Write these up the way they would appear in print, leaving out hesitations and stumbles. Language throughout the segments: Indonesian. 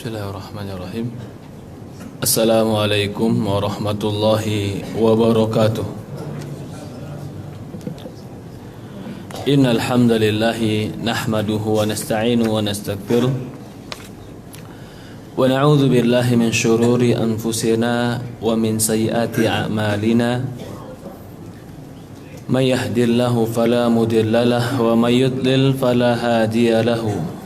Bismillahirrahmanirrahim. Assalamualaikum warahmatullahi wabarakatuh. Innal hamdalillah nahmaduhu wa nasta'inuhu wa nastaghfiruh wa na'udzu billahi min shururi anfusina wa min sayyiati a'malina. May yahdihillahu fala mudilla lahu wa may yudlil fala hadiya lahu.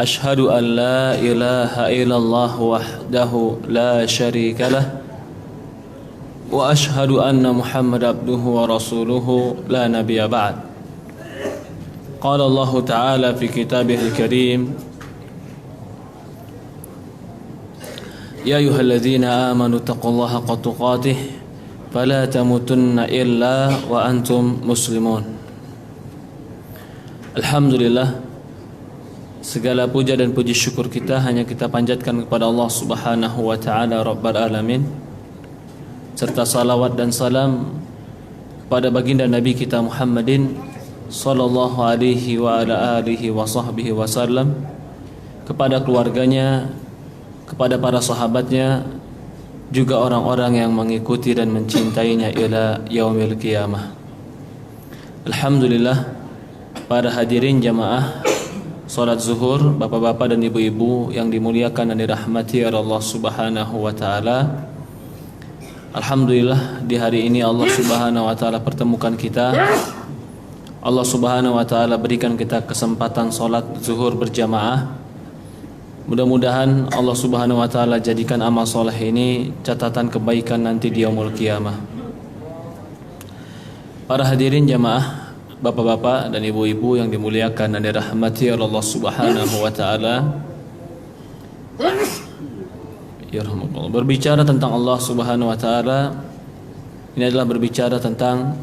Ashhadu an la ilaha illallah wahdahu la syarika lah wa ashhadu anna Muhammad abduhu wa rasuluhu la nabiyya ba'd. Qala Allah ta'ala fi kitabihil karim, ya ayyuhalladzina amanu taqullaha haqqa tuqatih fala tamutunna illa wa antum muslimun. Alhamdulillah, segala puja dan puji syukur kita hanya kita panjatkan kepada Allah Subhanahu wa taala Rabbul alamin, serta salawat dan salam kepada baginda Nabi kita Muhammadin sallallahu alaihi wa ala alihi wa sahbihi wasallam, kepada keluarganya, kepada para sahabatnya, juga orang-orang yang mengikuti dan mencintainya ila yaumil qiyamah. Alhamdulillah, para hadirin jamaah salat zuhur, bapak-bapak dan ibu-ibu yang dimuliakan dan dirahmati oleh Allah Subhanahu wa taala. Alhamdulillah, di hari ini Allah Subhanahu wa taala pertemukan kita. Allah Subhanahu wa taala berikan kita kesempatan salat zuhur berjamaah. Mudah-mudahan Allah Subhanahu wa taala jadikan amal soleh ini catatan kebaikan nanti di yaumul qiyamah. Para hadirin jamaah, bapak-bapak dan ibu-ibu yang dimuliakan dan dirahmati oleh Allah Subhanahu wa taala. Ya rahmatullah. Berbicara tentang Allah Subhanahu wa taala, ini adalah berbicara tentang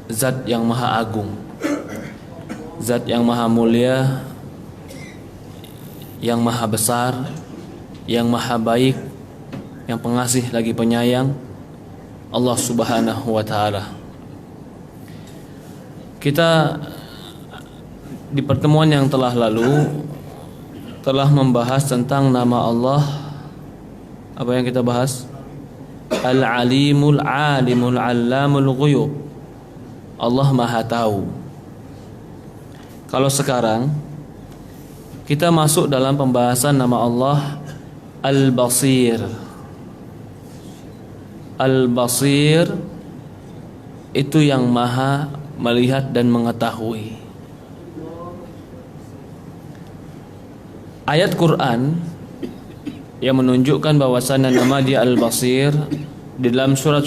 zat yang maha agung, zat yang maha mulia, yang maha besar, yang maha baik, yang pengasih lagi penyayang, Allah Subhanahu wa taala. Kita di pertemuan yang telah lalu telah membahas tentang nama Allah. Apa yang kita bahas? Al-Alimul Alimul Allamul Ghuyub. Allah Maha Tahu. Kalau sekarang kita masuk dalam pembahasan nama Allah Al-Basir. Al-Basir itu yang maha melihat dan mengetahui. Ayat Quran yang menunjukkan bahwasannya nama dia Al-Basir di dalam surat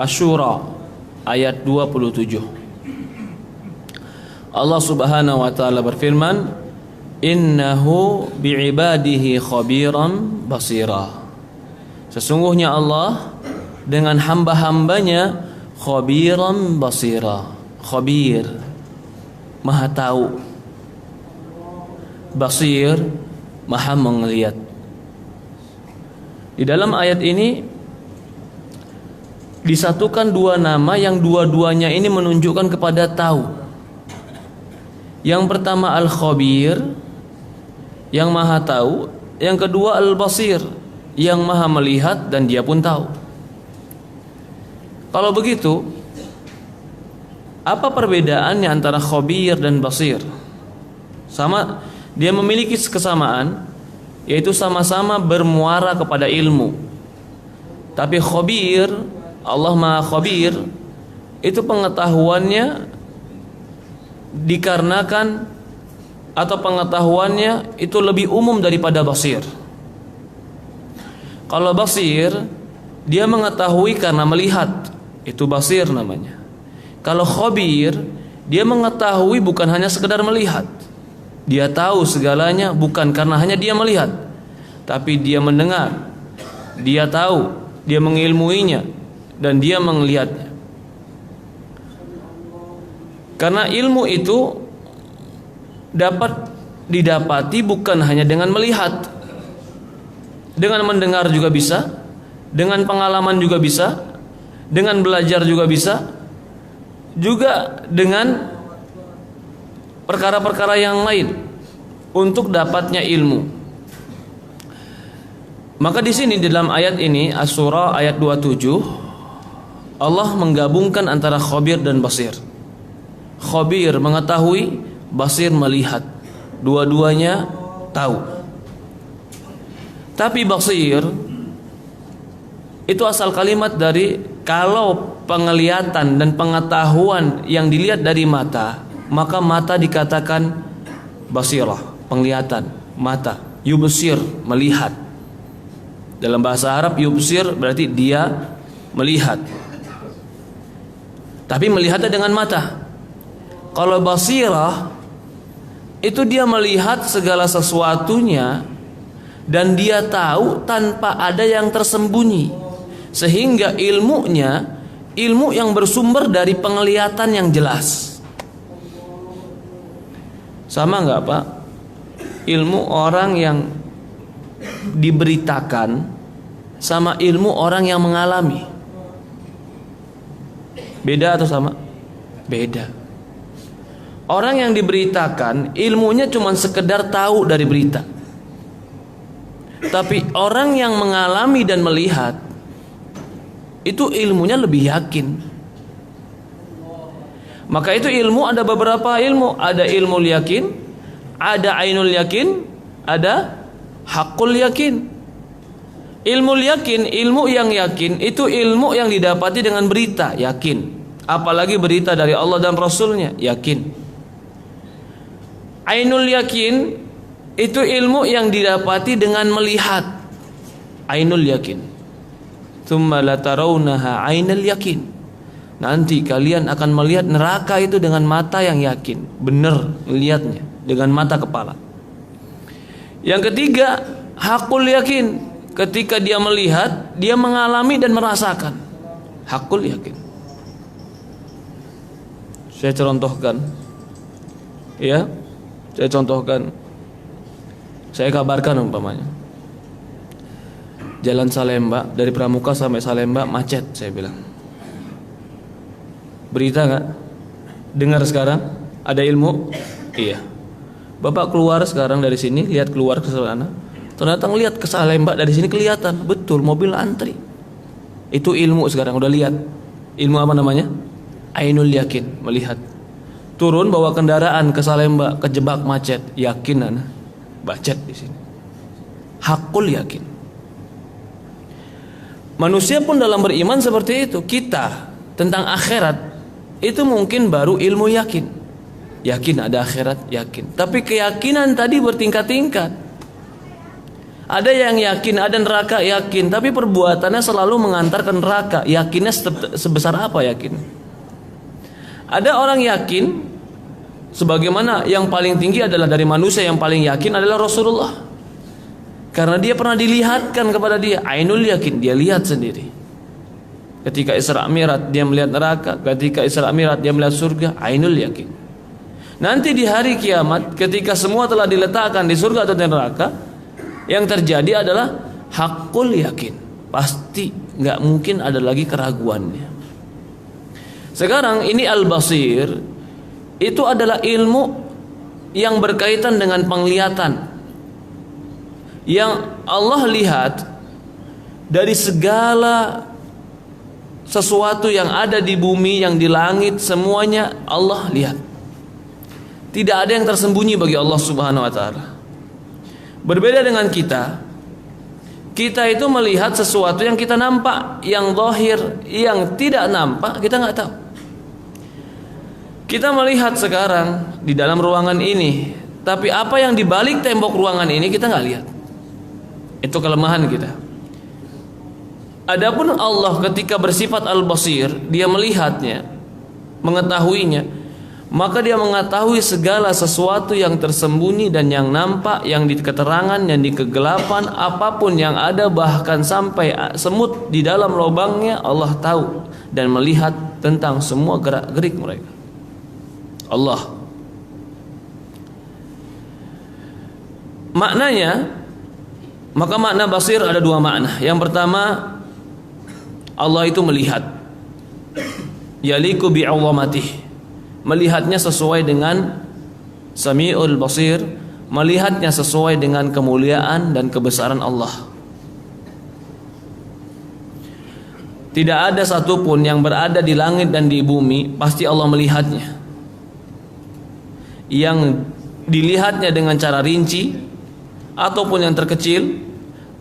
Asy-Syura ayat 27. Allah Subhanahu wa taala berfirman, innahu bi'ibadihi khabiran basira. Sesungguhnya Allah dengan hamba-hambanya khabiran basira. Khabir, maha tahu. Basir, maha melihat. Di dalam ayat ini disatukan dua nama yang dua-duanya ini menunjukkan kepada tahu. Yang pertama Al-Khabir, yang maha tahu. Yang kedua Al-Basir, yang maha melihat dan dia pun tahu. Kalau begitu, apa perbedaannya antara khabir dan basir? Sama, dia memiliki kesamaan, yaitu sama-sama bermuara kepada ilmu. Tapi khabir, Allah Maha Khabir, itu pengetahuannya dikarenakan atau pengetahuannya itu lebih umum daripada basir. Kalau basir, dia mengetahui karena melihat, itu basir namanya. Kalau khabir, dia mengetahui bukan hanya sekedar melihat. Dia tahu segalanya bukan karena hanya dia melihat, tapi dia mendengar, dia tahu, dia mengilmuinya, dan dia melihatnya. Karena ilmu itu dapat didapati bukan hanya dengan melihat, dengan mendengar juga bisa, dengan pengalaman juga bisa, dengan belajar juga bisa, juga dengan perkara-perkara yang lain untuk dapatnya ilmu. Maka di sini dalam ayat ini As-Surah ayat 27 Allah menggabungkan antara khabir dan basir. Khabir mengetahui, basir melihat. Dua-duanya tahu. Tapi basir itu asal kalimat dari kalau penglihatan dan pengetahuan yang dilihat dari mata, maka mata dikatakan basirah, penglihatan, mata. Yubsir, melihat. Dalam bahasa Arab yubsir berarti dia melihat. Tapi melihatnya dengan mata. Kalau basirah itu dia melihat segala sesuatunya dan dia tahu tanpa ada yang tersembunyi. Sehingga ilmunya ilmu yang bersumber dari penglihatan yang jelas. Sama enggak Pak? Ilmu orang yang diberitakan sama ilmu orang yang mengalami. Beda atau sama? Beda. Orang yang diberitakan ilmunya cuma sekedar tahu dari berita. Tapi orang yang mengalami dan melihat itu ilmunya lebih yakin. Maka itu ilmu ada beberapa ilmu. Ada ilmu yakin, ada ainul yakin, ada hakul yakin. Ilmu yakin, ilmu yang yakin itu ilmu yang didapati dengan berita, yakin. Apalagi berita dari Allah dan Rasulnya, yakin. Ainul yakin itu ilmu yang didapati dengan melihat, ainul yakin. Tsumma latarawnaha ainul yakin. Nanti kalian akan melihat neraka itu dengan mata yang yakin, benar melihatnya dengan mata kepala. Yang ketiga, hakul yakin. Ketika dia melihat, dia mengalami dan merasakan. Hakul yakin. Saya contohkan. Ya, saya contohkan. Saya kabarkan umpamanya. Jalan Salemba dari Pramuka sampai Salemba macet, saya bilang. Berita nggak? Dengar sekarang? Ada ilmu? Iya. Bapak keluar sekarang dari sini, lihat keluar ke sana. Ternyata ngelihat ke Salemba dari sini kelihatan, betul mobil antri. Itu ilmu sekarang udah lihat. Ilmu apa namanya? Ainul yakin, melihat. Turun bawa kendaraan ke Salemba, kejebak macet, yakin ana, macet di sini. Hakul yakin. Manusia pun dalam beriman seperti itu. Kita tentang akhirat itu mungkin baru ilmu yakin. Yakin ada akhirat, yakin. Tapi keyakinan tadi bertingkat-tingkat. Ada yang yakin ada neraka, yakin, tapi perbuatannya selalu mengantar ke neraka. Yakinnya sebesar apa yakin? Ada orang yakin sebagaimana yang paling tinggi adalah dari manusia yang paling yakin adalah Rasulullah. Karena dia pernah dilihatkan kepada dia, ainul yakin, dia lihat sendiri. Ketika Isra Mi'raj dia melihat neraka, ketika Isra Mi'raj dia melihat surga, ainul yakin. Nanti di hari kiamat ketika semua telah diletakkan di surga atau di neraka, yang terjadi adalah hakul yakin. Pasti nggak mungkin ada lagi keraguannya. Sekarang ini al-basir itu adalah ilmu yang berkaitan dengan penglihatan, yang Allah lihat dari segala sesuatu yang ada di bumi, yang di langit, semuanya Allah lihat. Tidak ada yang tersembunyi bagi Allah Subhanahu wa taala. Berbeda dengan kita itu melihat sesuatu yang kita nampak, yang zahir, yang tidak nampak kita nggak tahu. Kita melihat sekarang di dalam ruangan ini, tapi apa yang di balik tembok ruangan ini kita nggak lihat. Itu kelemahan kita. Adapun Allah ketika bersifat al-basir, dia melihatnya, mengetahuinya. Maka dia mengetahui segala sesuatu yang tersembunyi dan yang nampak, yang di keterangan, yang di kegelapan, apapun yang ada, bahkan sampai semut di dalam lubangnya Allah tahu dan melihat tentang semua gerak-gerik mereka. Allah. Maknanya, maka makna basir ada dua makna. Yang pertama, Allah itu melihat. Yaliku bi'awamatih. Melihatnya sesuai dengan Sami'ul Basir, melihatnya sesuai dengan kemuliaan dan kebesaran Allah. Tidak ada satupun yang berada di langit dan di bumi pasti Allah melihatnya. Yang dilihatnya dengan cara rinci, ataupun yang terkecil,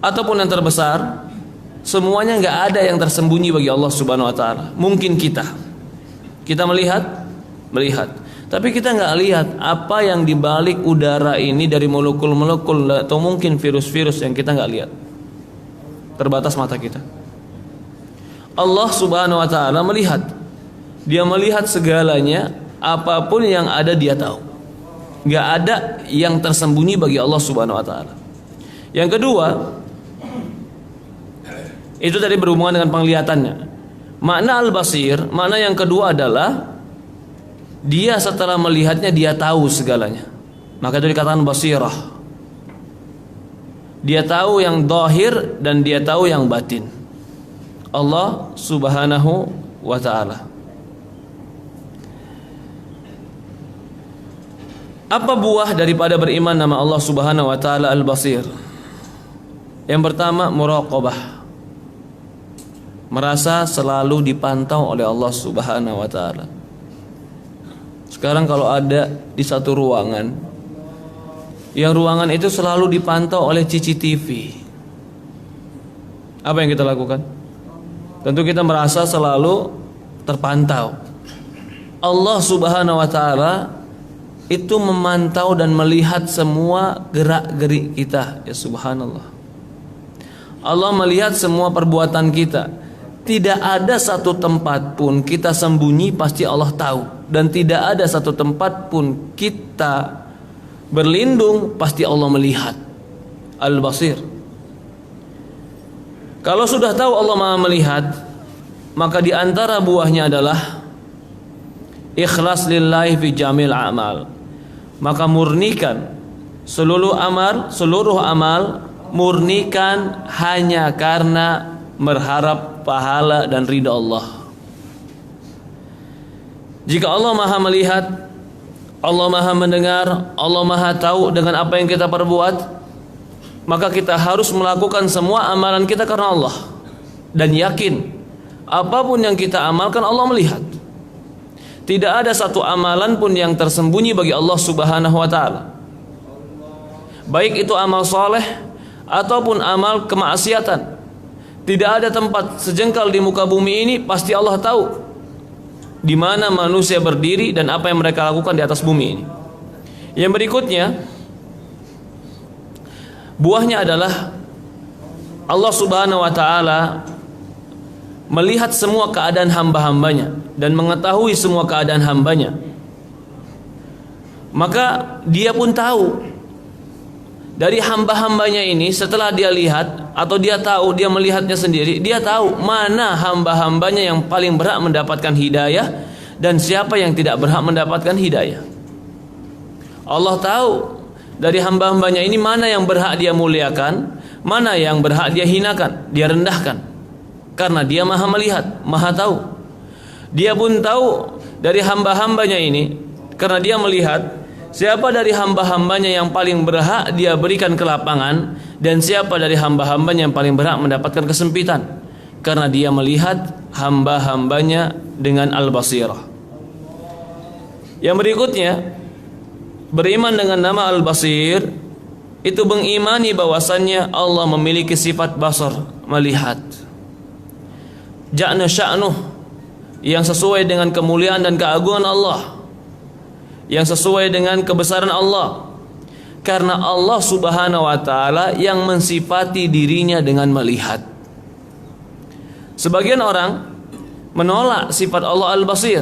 ataupun yang terbesar, semuanya nggak ada yang tersembunyi bagi Allah Subhanahu Wa Taala. Mungkin kita melihat, tapi kita nggak lihat apa yang dibalik udara ini dari molekul-molekul atau mungkin virus-virus yang kita nggak lihat. Terbatas mata kita. Allah Subhanahu Wa Taala melihat. Dia melihat segalanya, apapun yang ada Dia tahu. Nggak ada yang tersembunyi bagi Allah Subhanahu Wa Taala. Yang kedua, itu tadi berhubungan dengan penglihatannya. Makna al-basir, makna yang kedua adalah dia setelah melihatnya dia tahu segalanya. Maka itu dikatakan basirah. Dia tahu yang zahir dan dia tahu yang batin. Allah Subhanahu wa Ta'ala. Apa buah daripada beriman nama Allah Subhanahu wa Ta'ala Al-Basir? Yang pertama, muraqabah. Merasa selalu dipantau oleh Allah Subhanahu wa Ta'ala. Sekarang kalau ada di satu ruangan, yang ruangan itu selalu dipantau oleh CCTV, apa yang kita lakukan? Tentu kita merasa selalu terpantau. Allah Subhanahu wa Ta'ala itu memantau dan melihat semua gerak-gerik kita. Ya subhanallah. Allah melihat semua perbuatan kita. Tidak ada satu tempat pun kita sembunyi, pasti Allah tahu. Dan tidak ada satu tempat pun kita berlindung, pasti Allah melihat. Al-Basir. Kalau sudah tahu Allah Maha melihat, maka di antara buahnya adalah ikhlas lillahi fi jamil amal. Maka murnikan seluruh amal, murnikan hanya karena berharap pahala dan ridha Allah. Jika Allah Maha melihat, Allah Maha mendengar, Allah Maha tahu dengan apa yang kita perbuat, maka kita harus melakukan semua amalan kita karena Allah. Dan yakin apapun yang kita amalkan Allah melihat. Tidak ada satu amalan pun yang tersembunyi bagi Allah Subhanahu wa Ta'ala. Baik itu amal soleh ataupun amal kemaksiatan. Tidak ada tempat sejengkal di muka bumi ini, pasti Allah tahu di mana manusia berdiri dan apa yang mereka lakukan di atas bumi ini. Yang berikutnya, buahnya adalah Allah Subhanahu wa Ta'ala melihat semua keadaan hamba-hambanya dan mengetahui semua keadaan hambanya. Maka dia pun tahu dari hamba-hambanya ini. Setelah dia lihat atau dia tahu, dia melihatnya sendiri, dia tahu mana hamba-hambanya yang paling berhak mendapatkan hidayah dan siapa yang tidak berhak mendapatkan hidayah. Allah tahu dari hamba-hambanya ini mana yang berhak dia muliakan, mana yang berhak dia hinakan, dia rendahkan. Karena dia Maha melihat, Maha tahu. Dia pun tahu dari hamba-hambanya ini, karena dia melihat siapa dari hamba-hambanya yang paling berhak dia berikan kelapangan, dan siapa dari hamba-hambanya yang paling berhak mendapatkan kesempitan. Karena dia melihat hamba-hambanya dengan al-basirah. Yang berikutnya, beriman dengan nama al-basir itu mengimani bahwasannya Allah memiliki sifat basar, melihat. Ja'na sya'nuh, yang sesuai dengan kemuliaan dan keagungan Allah, yang sesuai dengan kebesaran Allah. Karena Allah Subhanahu wa Ta'ala yang mensifati dirinya dengan melihat. Sebagian orang menolak sifat Allah al-basir,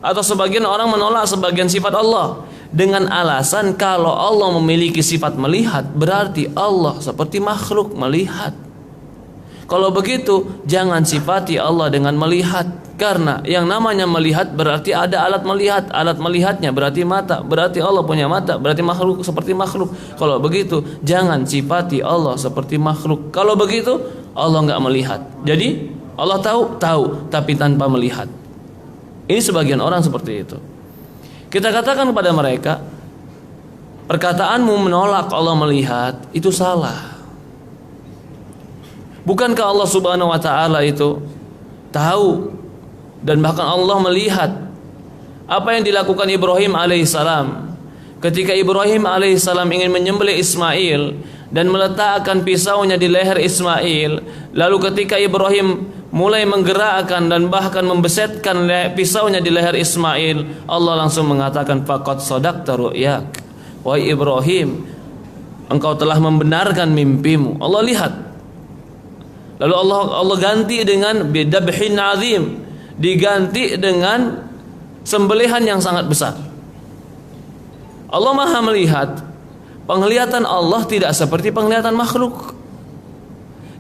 atau sebagian orang menolak sebagian sifat Allah dengan alasan kalau Allah memiliki sifat melihat, berarti Allah seperti makhluk melihat. Kalau begitu, jangan sifati Allah dengan melihat. Karena yang namanya melihat berarti ada alat melihat. Alat melihatnya berarti mata. Berarti Allah punya mata. Berarti makhluk seperti makhluk. Kalau begitu, jangan sifati Allah seperti makhluk. Kalau begitu, Allah nggak melihat. Jadi, Allah tahu, tapi tanpa melihat. Ini sebagian orang seperti itu. Kita katakan kepada mereka, perkataanmu menolak Allah melihat, itu salah. Bukankah Allah Subhanahu wa Ta'ala itu tahu dan bahkan Allah melihat apa yang dilakukan Ibrahim alaihissalam. Ketika Ibrahim alaihissalam ingin menyembelih Ismail dan meletakkan pisaunya di leher Ismail, lalu ketika Ibrahim mulai menggerakkan dan bahkan membesetkan pisaunya di leher Ismail, Allah langsung mengatakan, faqad sadaqta ru'yak, wahai Ibrahim, engkau telah membenarkan mimpimu. Allah lihat. Lalu Allah ganti dengan bidabhin azim, diganti dengan sembelihan yang sangat besar. Allah Maha melihat. Penglihatan Allah tidak seperti penglihatan makhluk.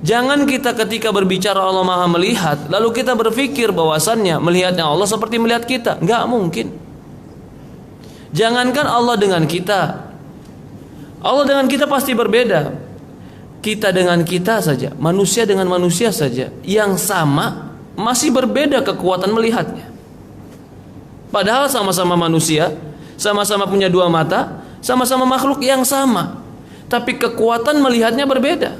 Jangan kita ketika berbicara Allah Maha melihat, lalu kita berpikir bahwasannya melihatnya Allah seperti melihat kita. Enggak mungkin. Jangankan Allah dengan kita, Allah dengan kita pasti berbeda. Kita dengan kita saja, manusia dengan manusia saja, yang sama masih berbeda kekuatan melihatnya. Padahal sama-sama manusia, sama-sama punya dua mata, sama-sama makhluk yang sama, tapi kekuatan melihatnya berbeda.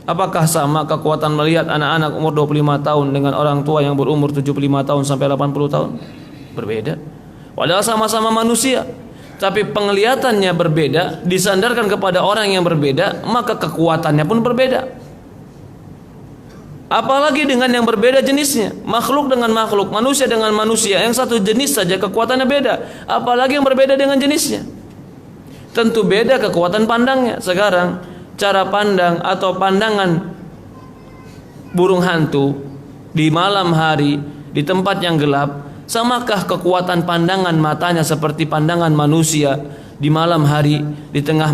Apakah sama kekuatan melihat anak-anak umur 25 tahun dengan orang tua yang berumur 75 tahun sampai 80 tahun? Berbeda. Padahal sama-sama manusia, tapi penglihatannya berbeda, disandarkan kepada orang yang berbeda, maka kekuatannya pun berbeda. Apalagi dengan yang berbeda jenisnya, makhluk dengan makhluk, manusia dengan manusia, yang satu jenis saja kekuatannya beda, apalagi yang berbeda dengan jenisnya. Tentu beda kekuatan pandangnya. Sekarang cara pandang atau pandangan burung hantu di malam hari di tempat yang gelap, samakah kekuatan pandangan matanya seperti pandangan manusia di malam hari di tengah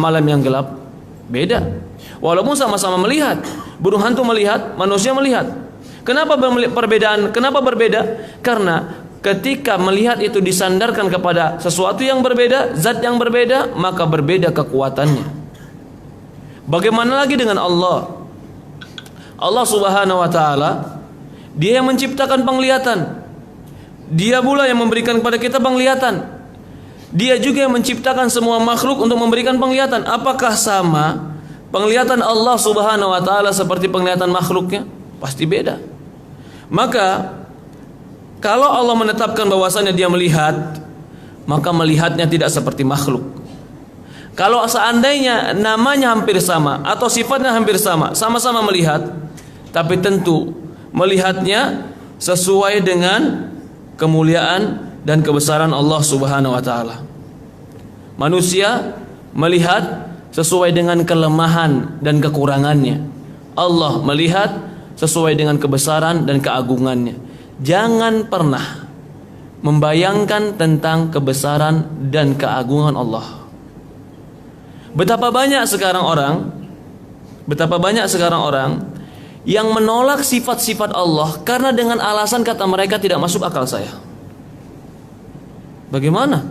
malam yang gelap? Beda. Walaupun sama-sama melihat, burung hantu melihat, manusia melihat. Kenapa perbedaan? Kenapa berbeda? Karena ketika melihat itu disandarkan kepada sesuatu yang berbeda, zat yang berbeda, maka berbeda kekuatannya. Bagaimana lagi dengan Allah? Allah Subhanahu wa taala, Dia yang menciptakan penglihatan. Dia pula yang memberikan kepada kita penglihatan. Dia juga yang menciptakan semua makhluk untuk memberikan penglihatan. Apakah sama penglihatan Allah Subhanahu wa taala seperti penglihatan makhluknya? Pasti beda. Maka kalau Allah menetapkan bahwasannya Dia melihat, maka melihatnya tidak seperti makhluk. Kalau seandainya namanya hampir sama atau sifatnya hampir sama, sama-sama melihat, tapi tentu melihatnya sesuai dengan kemuliaan dan kebesaran Allah Subhanahu wa taala. Manusia melihat sesuai dengan kelemahan dan kekurangannya. Allah melihat sesuai dengan kebesaran dan keagungannya. Jangan pernah membayangkan tentang kebesaran dan keagungan Allah. Betapa banyak sekarang orang yang menolak sifat-sifat Allah karena dengan alasan kata mereka tidak masuk akal saya. Bagaimana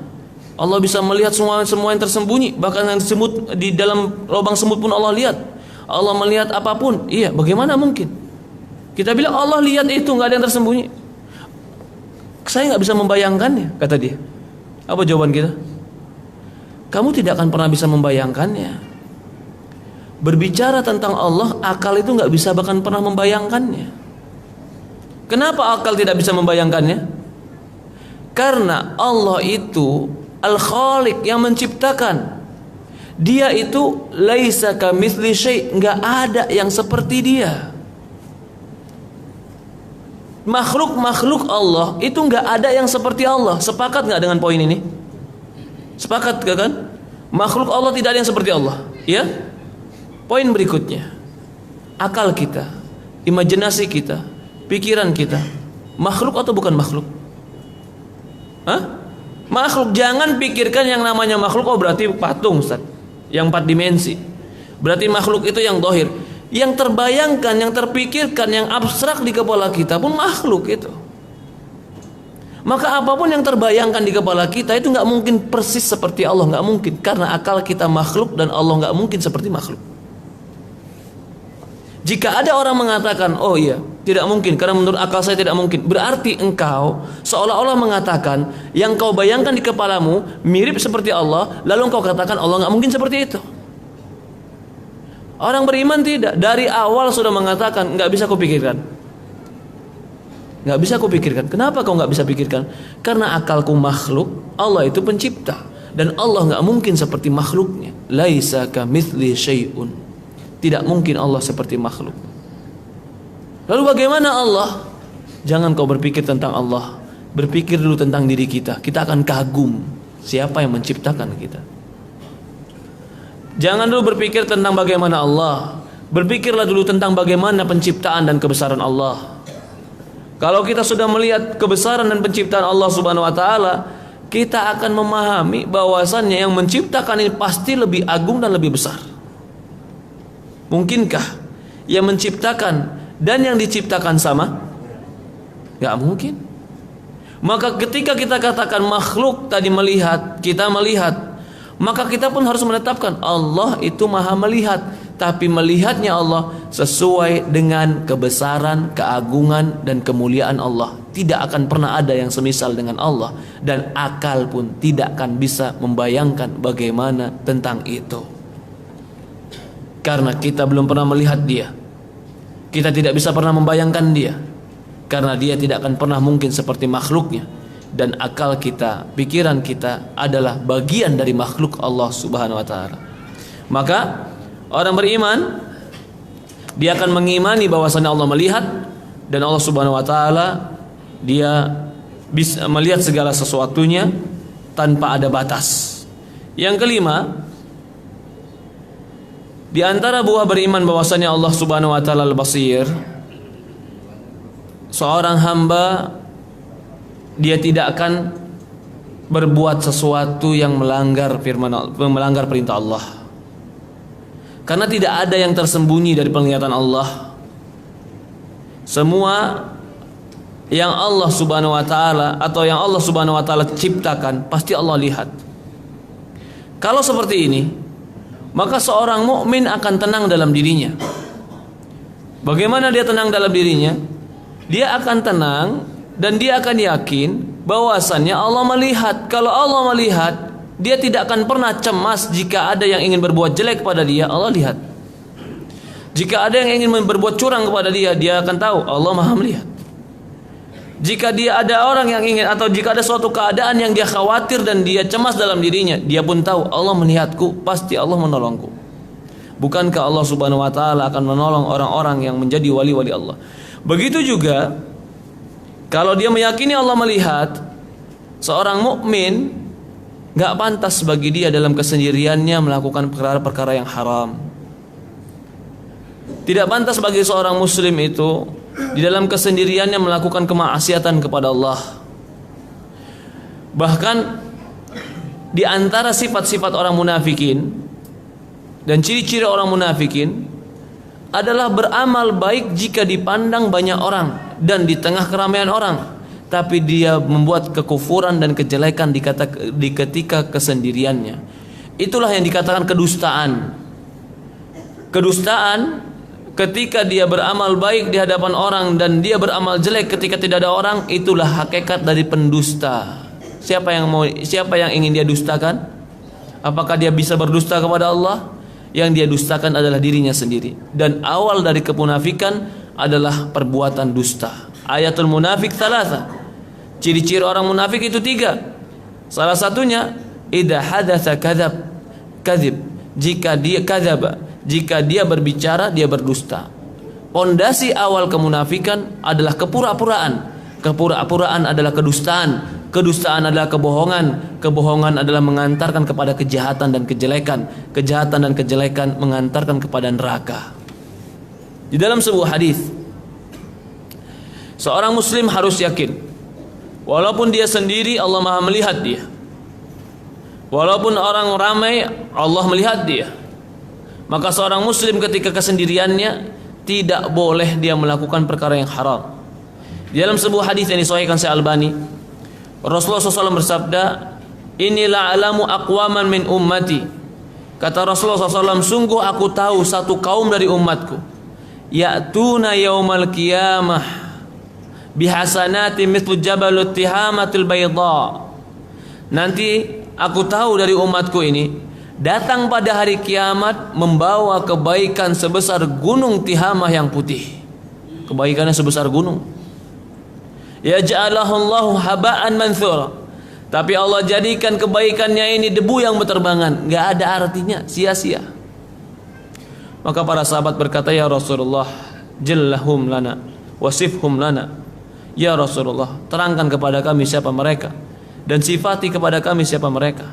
Allah bisa melihat semua yang tersembunyi, bahkan yang semut di dalam lubang semut pun Allah lihat. Allah melihat apapun. Iya, bagaimana mungkin? Kita bilang Allah lihat itu, nggak ada yang tersembunyi. Saya nggak bisa membayangkannya, kata dia. Apa jawaban kita? Kamu tidak akan pernah bisa membayangkannya. Berbicara tentang Allah, akal itu nggak bisa bahkan pernah membayangkannya. Kenapa akal tidak bisa membayangkannya? Karena Allah itu Al-Khaliq yang menciptakan. Dia itu laisa kamitsli syai', enggak ada yang seperti Dia. Makhluk-makhluk Allah itu enggak ada yang seperti Allah. Sepakat enggak dengan poin ini? Sepakat enggak kan? Makhluk Allah tidak ada yang seperti Allah, ya? Poin berikutnya. Akal kita, imajinasi kita, pikiran kita, makhluk atau bukan makhluk? Hah? Makhluk. Jangan pikirkan yang namanya makhluk oh berarti patung, Ustaz, yang 4 dimensi. Berarti makhluk itu yang zahir. Yang terbayangkan, yang terpikirkan, yang abstrak di kepala kita pun makhluk itu. Maka apapun yang terbayangkan di kepala kita itu nggak mungkin persis seperti Allah, nggak mungkin, karena akal kita makhluk dan Allah nggak mungkin seperti makhluk. Jika ada orang mengatakan, oh iya, tidak mungkin karena menurut akal saya tidak mungkin, berarti engkau seolah-olah mengatakan yang kau bayangkan di kepalamu mirip seperti Allah, lalu engkau katakan Allah nggak mungkin seperti itu. Orang beriman tidak, dari awal sudah mengatakan nggak bisa kau pikirkan. Nggak bisa kau pikirkan. Kenapa kau nggak bisa pikirkan? Karena akalku makhluk, Allah itu pencipta, dan Allah nggak mungkin seperti makhluknya. Laisa kamitsli syai'un. Tidak mungkin Allah seperti makhluk. Lalu bagaimana Allah? Jangan kau berpikir tentang Allah. Berpikir dulu tentang diri kita. Kita akan kagum siapa yang menciptakan kita. Jangan dulu berpikir tentang bagaimana Allah. Berpikirlah dulu tentang bagaimana penciptaan dan kebesaran Allah. Kalau kita sudah melihat kebesaran dan penciptaan Allah Subhanahu wa taala, kita akan memahami bahwasannya yang menciptakan ini pasti lebih agung dan lebih besar. Mungkinkah yang menciptakan dan yang diciptakan sama? Gak mungkin. Maka ketika kita katakan makhluk tadi melihat, kita melihat, maka kita pun harus menetapkan Allah itu maha melihat. Tapi melihatnya Allah sesuai dengan kebesaran, keagungan, dan kemuliaan Allah. Tidak akan pernah ada yang semisal dengan Allah. Dan akal pun tidak akan bisa membayangkan bagaimana tentang itu. Karena kita belum pernah melihat dia. Kita tidak bisa pernah membayangkan dia. Karena dia tidak akan pernah mungkin seperti makhluknya. Dan akal kita, pikiran kita adalah bagian dari makhluk Allah Subhanahu wa ta'ala. Maka orang beriman, dia akan mengimani bahwasannya Allah melihat, dan Allah Subhanahu wa taala dia bisa melihat segala sesuatunya tanpa ada batas. Yang kelima, di antara buah beriman bahwasannya Allah Subhanahu wa taala Al-Basir, seorang hamba dia tidak akan berbuat sesuatu yang melanggar perintah Allah. Karena tidak ada yang tersembunyi dari penglihatan Allah. Semua yang Allah Subhanahu wa taala atau yang Allah Subhanahu wa taala ciptakan pasti Allah lihat. Kalau seperti ini, maka seorang mukmin akan tenang dalam dirinya. Bagaimana dia tenang dalam dirinya? Dia akan tenang dan dia akan yakin bahwasannya Allah melihat. Kalau Allah melihat, dia tidak akan pernah cemas jika ada yang ingin berbuat jelek kepada dia, Allah lihat. Jika ada yang ingin berbuat curang kepada dia, dia akan tahu Allah maha melihat. Jika dia ada orang yang ingin, atau jika ada suatu keadaan yang dia khawatir dan dia cemas dalam dirinya, dia pun tahu Allah melihatku, pasti Allah menolongku. Bukankah Allah Subhanahu wa taala akan menolong orang-orang yang menjadi wali-wali Allah? Begitu juga kalau dia meyakini Allah melihat, seorang mukmin gak pantas bagi dia dalam kesendiriannya melakukan perkara-perkara yang haram. Tidak pantas bagi seorang muslim itu di dalam kesendiriannya melakukan kemaksiatan kepada Allah. Bahkan di antara sifat-sifat orang munafikin dan ciri-ciri orang munafikin adalah beramal baik jika dipandang banyak orang dan di tengah keramaian orang, tapi dia membuat kekufuran dan kejelekan di ketika kesendiriannya. Itulah yang dikatakan kedustaan. Kedustaan ketika dia beramal baik di hadapan orang dan dia beramal jelek ketika tidak ada orang, itulah hakikat dari pendusta. Siapa yang ingin dia dustakan? Apakah dia bisa berdusta kepada Allah? Yang dia dustakan adalah dirinya sendiri. Dan awal dari kemunafikan adalah perbuatan dusta. Ayatul munafik thalatha. Ciri-ciri orang munafik itu 3. Salah satunya idza hadatsa kadzib. Jika dia kadzaba, jika dia berbicara dia berdusta. Pondasi awal kemunafikan adalah kepura-puraan. Kepura-puraan adalah kedustaan. Kedustaan adalah kebohongan. Kebohongan adalah mengantarkan kepada kejahatan dan kejelekan. Kejahatan dan kejelekan mengantarkan kepada neraka. Di dalam sebuah hadis, seorang muslim harus yakin, walaupun dia sendiri Allah maha melihat dia. Walaupun orang ramai Allah melihat dia. Maka seorang muslim ketika kesendiriannya tidak boleh dia melakukan perkara yang haram. Di dalam sebuah hadis yang disahihkan Syekh Albani, Rasulullah SAW bersabda, "Inilah alamu aqwaman min ummati." Kata Rasulullah SAW, sungguh aku tahu satu kaum dari umatku, ya'tuna yaumal qiyamah bihasanati mithlu jabalut tihamatil bayda. Nanti aku tahu dari umatku ini datang pada hari kiamat membawa kebaikan sebesar gunung Tihamah yang putih. Kebaikannya sebesar gunung. Yaj'alahu Allahu haba'an manthura. Tapi Allah jadikan kebaikannya ini debu yang berterbangan, enggak ada artinya, sia-sia. Maka para sahabat berkata, ya Rasulullah, jallahum lana wasifhum lana. Ya Rasulullah, terangkan kepada kami siapa mereka dan sifati kepada kami siapa mereka.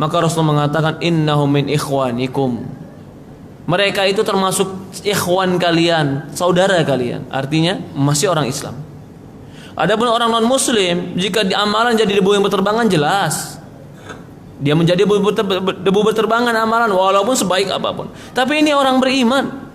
Maka Rasul mengatakan, innahum min ikhwanikum. Mereka itu termasuk ikhwan kalian, saudara kalian. Artinya masih orang Islam. Adapun orang non muslim, jika di amalan jadi debu yang berterbangan, jelas dia menjadi debu berterbangan amalan walaupun sebaik apapun. Tapi ini orang beriman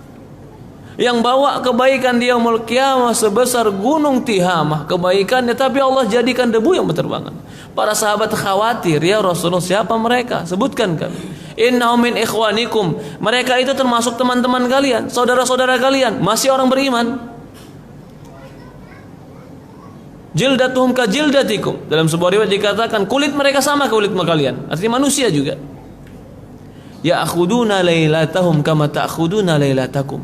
yang bawa kebaikan di yaumul qiyamah sebesar gunung Tihamah kebaikannya, tapi Allah jadikan debu yang berterbangan. Para sahabat khawatir, ya Rasulullah, siapa mereka? Sebutkan kami. Innahum min ikhwanikum. Mereka itu termasuk teman-teman kalian, saudara-saudara kalian, masih orang beriman. Jildatuhum ka jildatikum. Dalam sebuah riwayat dikatakan kulit mereka sama kulit kalian. Artinya manusia juga. Ya'khuduna lailatahum kama ta'khuduna lailatakum.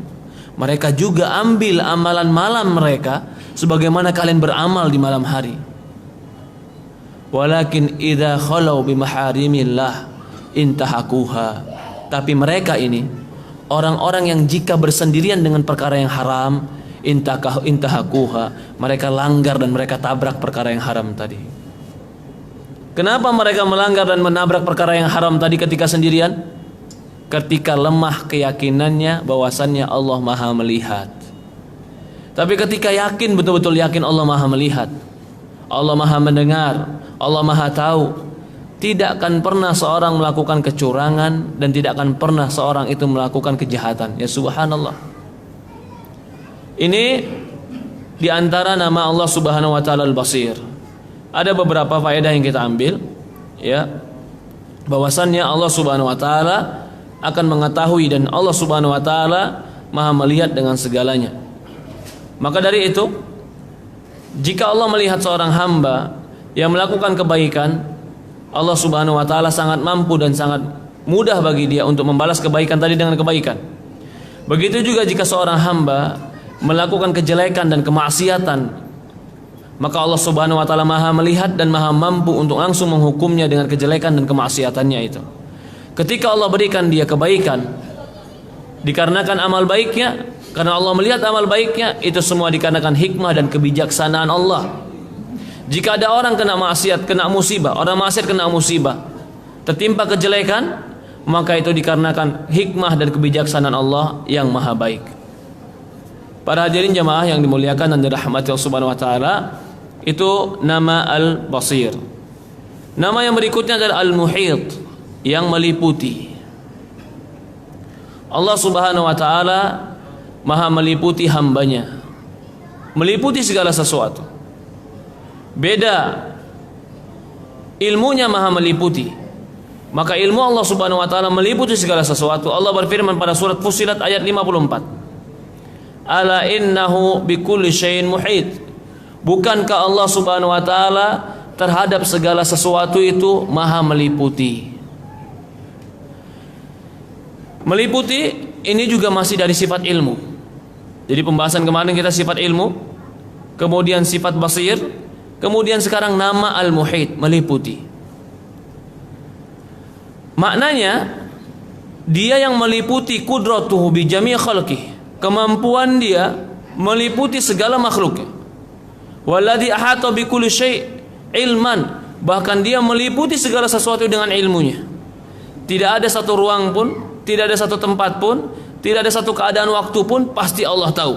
Mereka juga ambil amalan malam mereka sebagaimana kalian beramal di malam hari. Walakin idza khalau bimaharimillah intahakuha. Tapi mereka ini orang-orang yang jika bersendirian dengan perkara yang haram, intahakuha, mereka langgar dan mereka tabrak perkara yang haram tadi. Kenapa mereka melanggar dan menabrak perkara yang haram tadi ketika sendirian? Ketika lemah keyakinannya bahwasannya Allah Maha melihat. Tapi ketika yakin, betul-betul yakin Allah Maha melihat, Allah Maha mendengar, Allah Maha tahu, tidak akan pernah seorang melakukan kecurangan dan tidak akan pernah seorang itu melakukan kejahatan. Ya subhanallah. Ini diantara nama Allah Subhanahu wa Ta'ala Al-Basir. Ada beberapa faedah yang kita ambil, ya, bahwasannya Allah Subhanahu wa Ta'ala akan mengetahui dan Allah Subhanahu wa Ta'ala Maha melihat dengan segalanya. Maka dari itu, jika Allah melihat seorang hamba yang melakukan kebaikan, Allah Subhanahu wa Ta'ala sangat mampu dan sangat mudah bagi dia untuk membalas kebaikan tadi dengan kebaikan. Begitu juga jika seorang hamba melakukan kejelekan dan kemaksiatan, maka Allah Subhanahu wa Ta'ala Maha melihat dan Maha mampu untuk langsung menghukumnya dengan kejelekan dan kemaksiatannya itu. Ketika Allah berikan dia kebaikan dikarenakan amal baiknya, karena Allah melihat amal baiknya, itu semua dikarenakan hikmah dan kebijaksanaan Allah. Jika ada orang kena maksiat, kena musibah, orang maksiat kena musibah, tertimpa kejelekan, maka itu dikarenakan hikmah dan kebijaksanaan Allah yang Maha baik. Para hadirin jamaah yang dimuliakan dan dirahmati Allah Subhanahu wa Ta'ala, itu nama Al-Basir. Nama yang berikutnya adalah Al-Muhit, yang meliputi. Allah Subhanahu wa Ta'ala Maha meliputi hambanya, meliputi segala sesuatu. Beda ilmunya Maha meliputi, maka ilmu Allah Subhanahu wa Ta'ala meliputi segala sesuatu. Allah berfirman pada surat Fussilat ayat 54, ala innahu bikulli syai'in muhit. Bukankah Allah Subhanahu wa Ta'ala terhadap segala sesuatu itu Maha meliputi. Meliputi ini juga masih dari sifat ilmu. Jadi pembahasan kemarin kita sifat ilmu, kemudian sifat basir, kemudian sekarang nama Al-Muhit, meliputi. Maknanya dia yang meliputi qudratuhu bi jami' khalqihi, kemampuan dia meliputi segala makhluknya. Walladzi ahata bi kulli syai' ilman, bahkan dia meliputi segala sesuatu dengan ilmunya. Tidak ada satu ruang pun, tidak ada satu tempat pun, tidak ada satu keadaan waktu pun, pasti Allah tahu.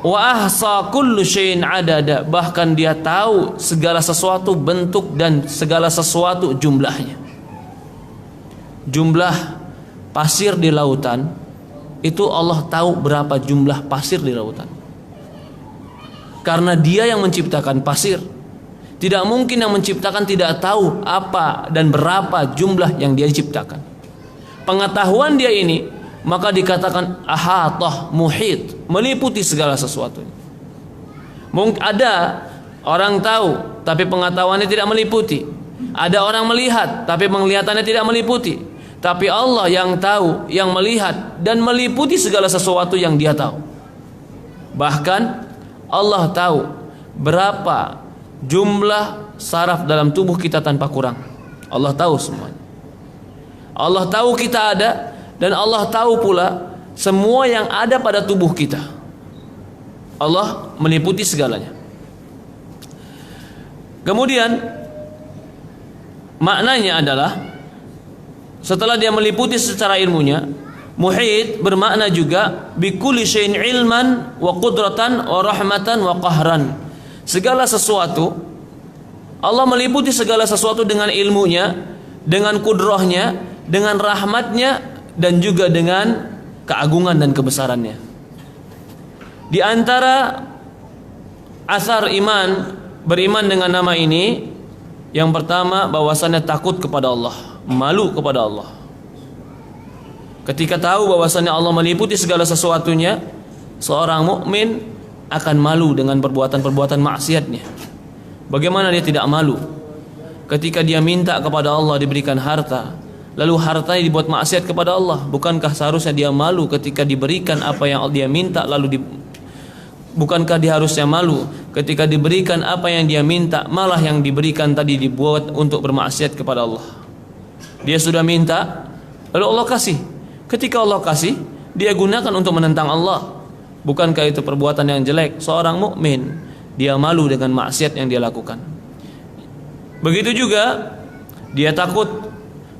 Wa ahsa kullu syai'in adada, bahkan dia tahu segala sesuatu bentuk dan segala sesuatu jumlahnya. Jumlah pasir di lautan, itu Allah tahu berapa jumlah pasir di lautan. Karena dia yang menciptakan pasir. Tidak mungkin yang menciptakan tidak tahu apa dan berapa jumlah yang dia ciptakan. Pengetahuan dia ini, maka dikatakan ahatah muhit, meliputi segala sesuatu. Mungkin ada orang tahu tapi pengetahuannya tidak meliputi. Ada orang melihat tapi penglihatannya tidak meliputi. Tapi Allah yang tahu, yang melihat dan meliputi segala sesuatu yang dia tahu. Bahkan Allah tahu berapa jumlah saraf dalam tubuh kita tanpa kurang. Allah tahu semuanya. Allah tahu kita ada, dan Allah tahu pula semua yang ada pada tubuh kita. Allah meliputi segalanya. Kemudian maknanya adalah setelah dia meliputi secara ilmunya, muhit bermakna juga bikulli syai'in ilman wa qudratan wa rahmatan wa qahran. Segala sesuatu, Allah meliputi segala sesuatu dengan ilmunya, dengan kudrahnya, dengan rahmatnya, dan juga dengan keagungan dan kebesarannya. Di antara asar iman, beriman dengan nama ini, yang pertama bahwasannya takut kepada Allah, malu kepada Allah. Ketika tahu bahwasannya Allah meliputi segala sesuatunya, seorang mukmin akan malu dengan perbuatan-perbuatan maksiatnya. Bagaimana dia tidak malu ketika dia minta kepada Allah diberikan harta, lalu hartanya dibuat maksiat kepada Allah? Bukankah seharusnya dia malu ketika diberikan apa yang dia minta, bukankah dia harusnya malu ketika diberikan apa yang dia minta, malah yang diberikan tadi dibuat untuk bermaksiat kepada Allah? Dia sudah minta, lalu Allah kasih. Ketika Allah kasih, dia gunakan untuk menentang Allah. Bukankah itu perbuatan yang jelek? Seorang mukmin, dia malu dengan maksiat yang dia lakukan. Begitu juga dia takut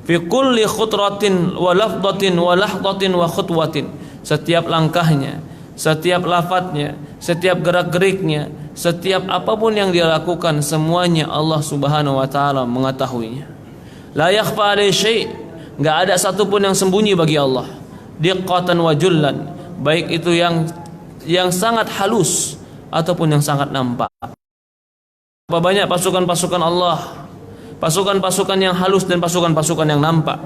fi kulli khutratin wa lafdatin wa lahdatin wa khutwatin. Setiap langkahnya, setiap lafadznya, setiap gerak-geriknya, setiap apapun yang dia lakukan, semuanya Allah Subhanahu wa taala mengetahuinya. La yakhfa alaihi syai', enggak ada satupun yang sembunyi bagi Allah. Diqqatan wa jullan, baik itu yang sangat halus ataupun yang sangat nampak. Berapa banyak pasukan-pasukan Allah, pasukan-pasukan yang halus dan pasukan-pasukan yang nampak.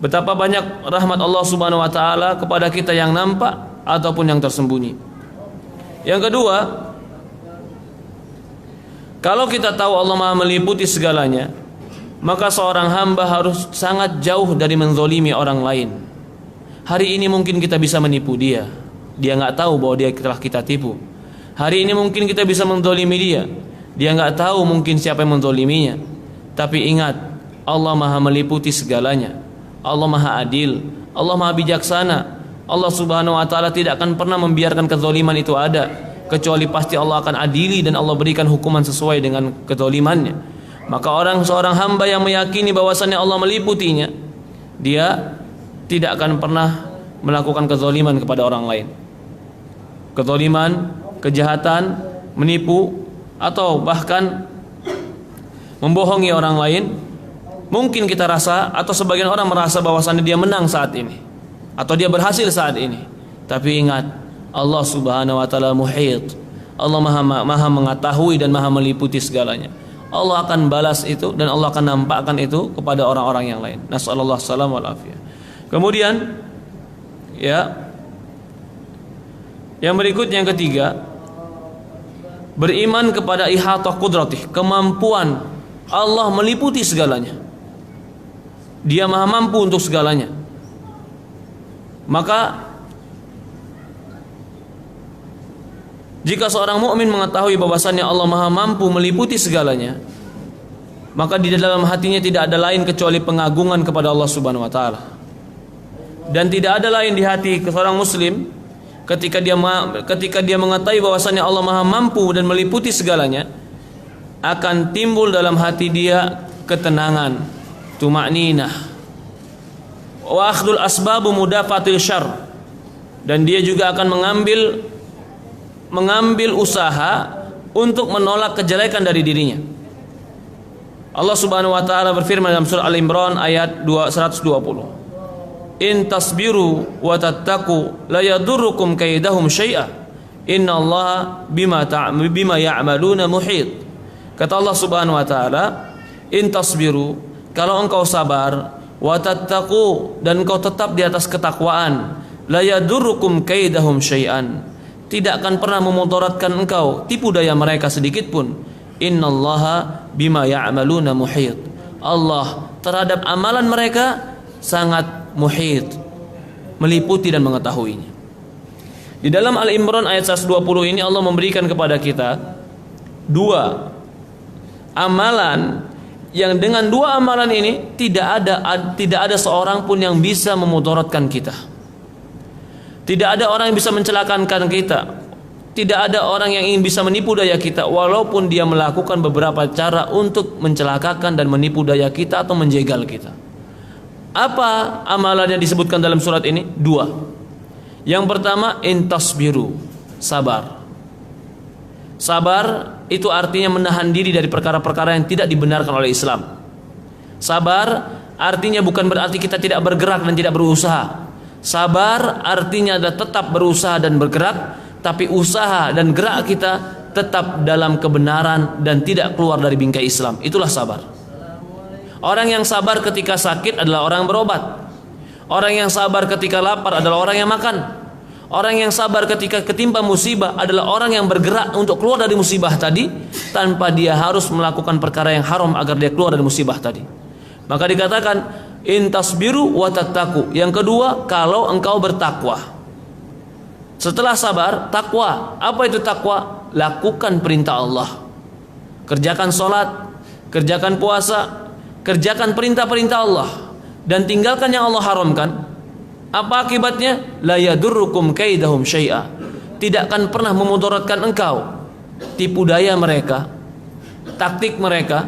Betapa banyak rahmat Allah Subhanahu wa taala kepada kita yang nampak ataupun yang tersembunyi. Yang kedua, kalau kita tahu Allah Maha meliputi segalanya, maka seorang hamba harus sangat jauh dari menzolimi orang lain. Hari ini mungkin kita bisa menipu dia, dia nggak tahu bahwa dia telah kita tipu. Hari ini mungkin kita bisa menzolimi dia, dia nggak tahu mungkin siapa yang menzoliminya. Tapi ingat, Allah Maha meliputi segalanya. Allah Maha adil, Allah Maha bijaksana. Allah Subhanahu wa taala tidak akan pernah membiarkan kezaliman itu ada, kecuali pasti Allah akan adili dan Allah berikan hukuman sesuai dengan kezalimannya. Maka seorang hamba yang meyakini bahwasannya Allah meliputinya, dia tidak akan pernah melakukan kezaliman kepada orang lain. Kezaliman, kejahatan, menipu, atau bahkan membohongi orang lain. Mungkin kita rasa, atau sebagian orang merasa bahwasannya dia menang saat ini, atau dia berhasil saat ini. Tapi ingat, Allah Subhanahu wa taala muhit. Allah maha mengetahui dan maha meliputi segalanya. Allah akan balas itu dan Allah akan nampakkan itu kepada orang-orang yang lain. Nasallallahu salam wal afiyah. Kemudian yang berikutnya, yang ketiga, beriman kepada ihatah qudratih, kemampuan Allah meliputi segalanya. Dia maha mampu untuk segalanya. Maka jika seorang mukmin mengetahui bahwasannya Allah Maha mampu meliputi segalanya, maka di dalam hatinya tidak ada lain kecuali pengagungan kepada Allah Subhanahu wa taala. Dan tidak ada lain di hati seorang muslim ketika dia mengetahui bahwasannya Allah Maha mampu dan meliputi segalanya, akan timbul dalam hati dia ketenangan, tumakninah, wa akhdul asbabu mudafatil syarr, dan dia juga akan mengambil usaha untuk menolak kejelekan dari dirinya. Allah Subhanahu wa taala berfirman dalam surah Al-Imran ayat 120. In tasbiru wa tattaqu la yadurrukum kaidahum syai'a. Innallaha bima ya'maluna muhit. Kata Allah Subhanahu wa taala, in tasbiru, kalau engkau sabar, wa tattaqu, dan engkau tetap di atas ketakwaan, la yadurrukum kaidahum syai'an, tidak akan pernah memudaratkan engkau tipu daya mereka sedikit pun. Innallaha bima ya'maluna muhit. Allah terhadap amalan mereka sangat muhit, meliputi dan mengetahuinya. Di dalam Al-Imran ayat 120 ini Allah memberikan kepada kita dua amalan yang dengan dua amalan ini tidak ada seorang pun yang bisa memudaratkan kita. Tidak ada orang yang bisa mencelakakan kita. Tidak ada orang yang ingin bisa menipu daya kita, walaupun dia melakukan beberapa cara untuk mencelakakan dan menipu daya kita atau menjegal kita. Apa amalan yang disebutkan dalam surat ini? Dua. Yang pertama, intasbiru, sabar. Sabar itu artinya menahan diri dari perkara-perkara yang tidak dibenarkan oleh Islam. Sabar artinya bukan berarti kita tidak bergerak dan tidak berusaha. Sabar artinya adalah tetap berusaha dan bergerak, tapi usaha dan gerak kita tetap dalam kebenaran dan tidak keluar dari bingkai Islam. Itulah sabar. Orang yang sabar ketika sakit adalah orang berobat. Orang yang sabar ketika lapar adalah orang yang makan. Orang yang sabar ketika ketimpa musibah adalah orang yang bergerak untuk keluar dari musibah tadi tanpa dia harus melakukan perkara yang haram agar dia keluar dari musibah tadi. Maka dikatakan intasbiru wa tattaqu. Yang kedua, kalau engkau bertakwa. Setelah sabar, takwa. Apa itu takwa? Lakukan perintah Allah. Kerjakan sholat, kerjakan puasa, kerjakan perintah-perintah Allah, dan tinggalkan yang Allah haramkan. Apa akibatnya? La yadurrukum kaidahum syai'a. Tidak akan pernah memudaratkan engkau tipu daya mereka, taktik mereka,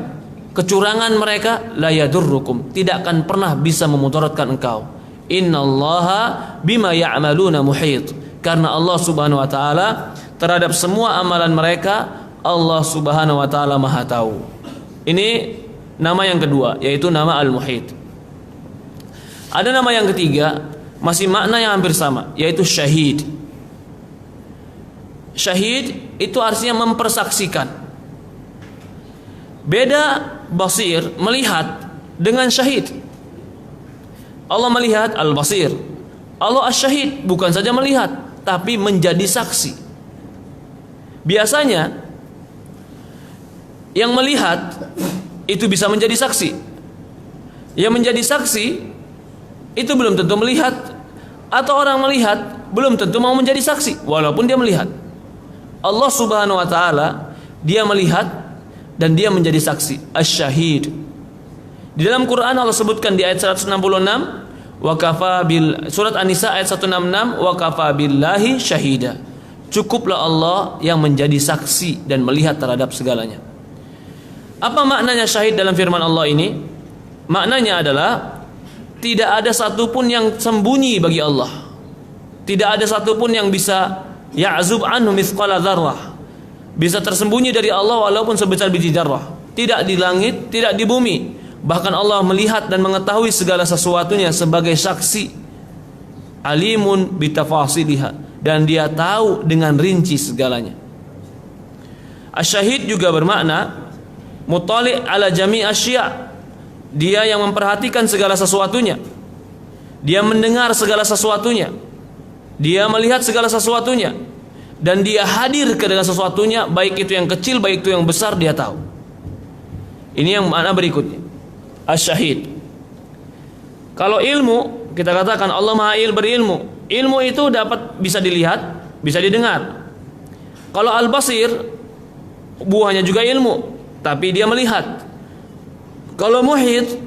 kecurangan mereka. La yadurrukum, tidak akan pernah bisa memudaratkan engkau. Innallaha bima ya'maluna muhit. Karena Allah Subhanahu wa taala terhadap semua amalan mereka, Allah Subhanahu wa taala Maha tahu. Ini nama yang kedua, yaitu nama Al-Muhit. Ada nama yang ketiga, masih makna yang hampir sama, yaitu syahid. Syahid itu artinya mempersaksikan. Beda basir, melihat, dengan syahid. Allah melihat, Al-Basir. Allah Asy-Syahid, bukan saja melihat tapi menjadi saksi. Biasanya yang melihat itu bisa menjadi saksi. Yang menjadi saksi itu belum tentu melihat, atau orang melihat belum tentu mau menjadi saksi walaupun dia melihat. Allah Subhanahu wa taala dia melihat dan dia menjadi saksi, Asy-Syahid. Di dalam Quran Allah sebutkan di ayat 166, wa kafa bil, surat An-Nisa ayat 166, wa kafa billahi syahida. Cukuplah Allah yang menjadi saksi dan melihat terhadap segalanya. Apa maknanya syahid dalam firman Allah ini? Maknanya adalah tidak ada satupun yang sembunyi bagi Allah. Tidak ada satupun yang bisa ya'zub anhu mithqala dzarrah, bisa tersembunyi dari Allah walaupun sebesar biji zarrah. Tidak di langit, tidak di bumi. Bahkan Allah melihat dan mengetahui segala sesuatunya sebagai saksi. Alimun bitafasiliha, dan dia tahu dengan rinci segalanya. Asy-Syahid juga bermakna muttali' ala jami' asya'. Dia yang memperhatikan segala sesuatunya. Dia mendengar segala sesuatunya. Dia melihat segala sesuatunya. Dan dia hadir ke dalam sesuatunya, baik itu yang kecil, baik itu yang besar, dia tahu. Ini yang makna berikutnya, Asy-Syahid. Kalau ilmu, kita katakan Allah Maha berilmu. Ilmu itu bisa dilihat, bisa didengar. Kalau Al-Basir, buahnya juga ilmu, tapi dia melihat. Kalau Muhit,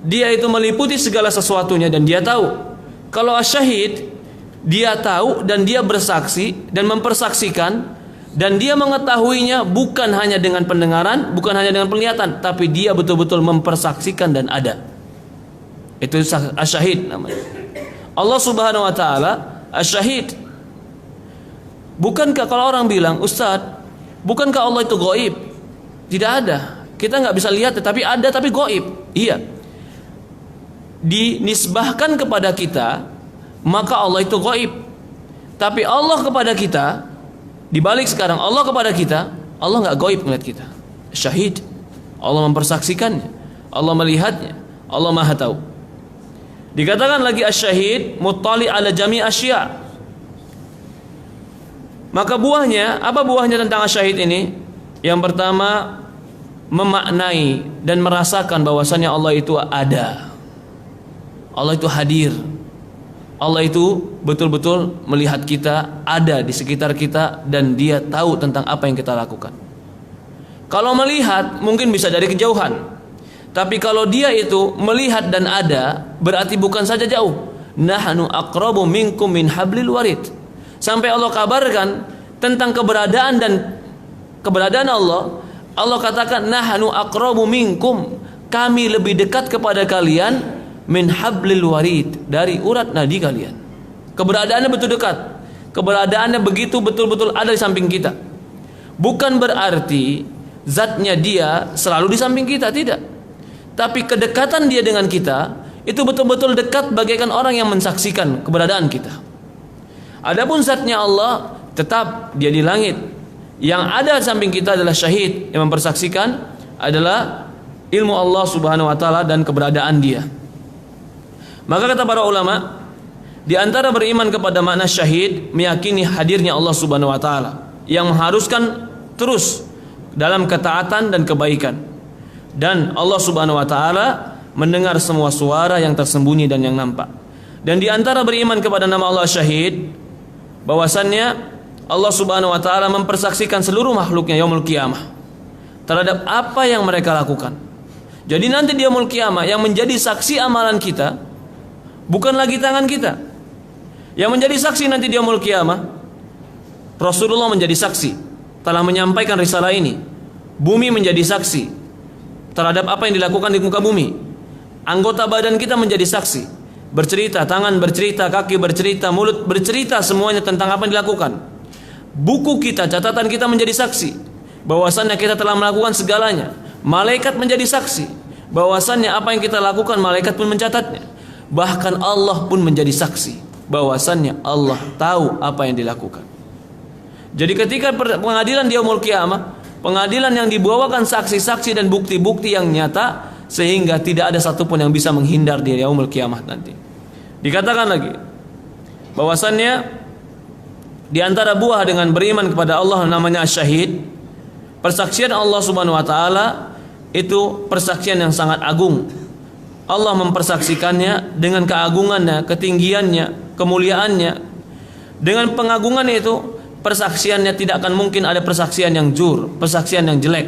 dia itu meliputi segala sesuatunya dan dia tahu. Kalau Asy-Syahid, dia tahu dan dia bersaksi dan mempersaksikan, dan dia mengetahuinya bukan hanya dengan pendengaran, bukan hanya dengan penglihatan, tapi dia betul-betul mempersaksikan dan ada. Itu Asy-Syahid namanya. Allah Subhanahu wa taala Asy-Syahid. Bukankah kalau orang bilang, Ustaz, bukankah Allah itu gaib? Tidak ada. Kita nggak bisa lihat, tapi ada, tapi gaib. Iya. Dinisbahkan kepada kita, maka Allah itu gaib. Tapi Allah kepada kita, dibalik sekarang, Allah kepada kita, Allah nggak gaib melihat kita. Syahid. Allah mempersaksikannya, Allah melihatnya, Allah Maha tahu. Dikatakan lagi Asy-Syahid muttali' ala jami' asya'. Maka buahnya, apa buahnya tentang Asy-Syahid ini? Yang pertama, memaknai dan merasakan bahwasannya Allah itu ada. Allah itu hadir. Allah itu betul-betul melihat kita, ada di sekitar kita, dan dia tahu tentang apa yang kita lakukan. Kalau melihat mungkin bisa dari kejauhan. Tapi kalau dia itu melihat dan ada, berarti bukan saja jauh. Nahnu aqrabu minkum min hablil warid. Sampai Allah kabarkan tentang keberadaan Allah. Allah katakan nahnu aqrabu minkum, kami lebih dekat kepada kalian min hablil warid, dari urat nadi kalian. Keberadaannya betul dekat. Keberadaannya begitu betul-betul ada di samping kita. Bukan berarti zatnya dia selalu di samping kita, tidak. Tapi kedekatan dia dengan kita itu betul-betul dekat bagaikan orang yang mensaksikan keberadaan kita. Adapun zatnya Allah tetap dia di langit. Yang ada di samping kita adalah syahid, yang mempersaksikan adalah ilmu Allah Subhanahu wa taala dan keberadaan dia. Maka kata para ulama, di antara beriman kepada makna syahid, meyakini hadirnya Allah Subhanahu wa taala yang mengharuskan terus dalam ketaatan dan kebaikan. Dan Allah Subhanahu wa taala mendengar semua suara yang tersembunyi dan yang nampak. Dan di antara beriman kepada nama Allah Syahid, bahwasannya Allah Subhanahu wa taala mempersaksikan seluruh makhluknya yaumul qiyamah terhadap apa yang mereka lakukan. Jadi nanti di yaumul qiyamah yang menjadi saksi amalan kita bukan lagi tangan kita. Yang menjadi saksi nanti di yaumul qiyamah, Rasulullah menjadi saksi telah menyampaikan risalah ini. Bumi menjadi saksi terhadap apa yang dilakukan di muka bumi. Anggota badan kita menjadi saksi, bercerita, tangan bercerita, kaki bercerita, mulut bercerita, semuanya tentang apa yang dilakukan. Buku kita, catatan kita menjadi saksi bahwasannya kita telah melakukan segalanya. Malaikat menjadi saksi bahwasannya apa yang kita lakukan, malaikat pun mencatatnya. Bahkan Allah pun menjadi saksi bahwasannya Allah tahu apa yang dilakukan. Jadi ketika pengadilan di yaumul qiyamah, pengadilan yang dibawakan saksi-saksi dan bukti-bukti yang nyata, sehingga tidak ada satupun yang bisa menghindar di yaumul qiyamah nanti. Dikatakan lagi bahwasannya di antara buah dengan beriman kepada Allah namanya syahid, persaksian Allah Subhanahu wa taala itu persaksian yang sangat agung. Allah mempersaksikannya dengan keagungannya, ketinggiannya, kemuliaannya. Dengan pengagungan itu, persaksiannya tidak akan mungkin ada persaksian yang jur, persaksian yang jelek.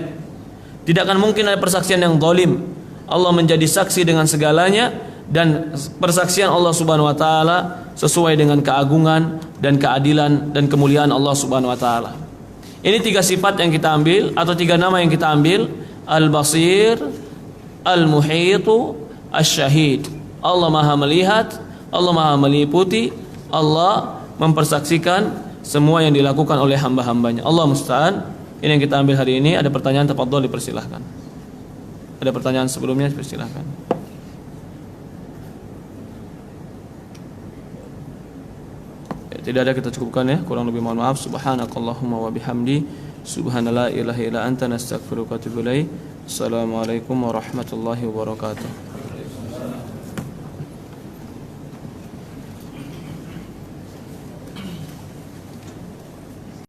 Tidak akan mungkin ada persaksian yang zalim. Allah menjadi saksi dengan segalanya, dan persaksian Allah Subhanahu wa taala sesuai dengan keagungan dan keadilan dan kemuliaan Allah Subhanahu wa taala. Ini 3 sifat yang kita ambil atau 3 nama yang kita ambil: Al-Basir, Al-Muhitu, Asy-Syahid. Allah Maha melihat, Allah Maha meliputi, Allah mempersaksikan semua yang dilakukan oleh hamba-hambanya. Allah musta'an. Ini yang kita ambil hari ini. Ada pertanyaan, tafadhol, dipersilahkan. Ada pertanyaan sebelumnya, dipersilahkan. Tidak ada, kita cukupkan ya. Kurang lebih mohon maaf. Subhanakallahumma wa bihamdi, subhanallah ilaha illa anta, nastaghfiruka wa atubu ilaik. Assalamualaikum warahmatullahi wabarakatuh.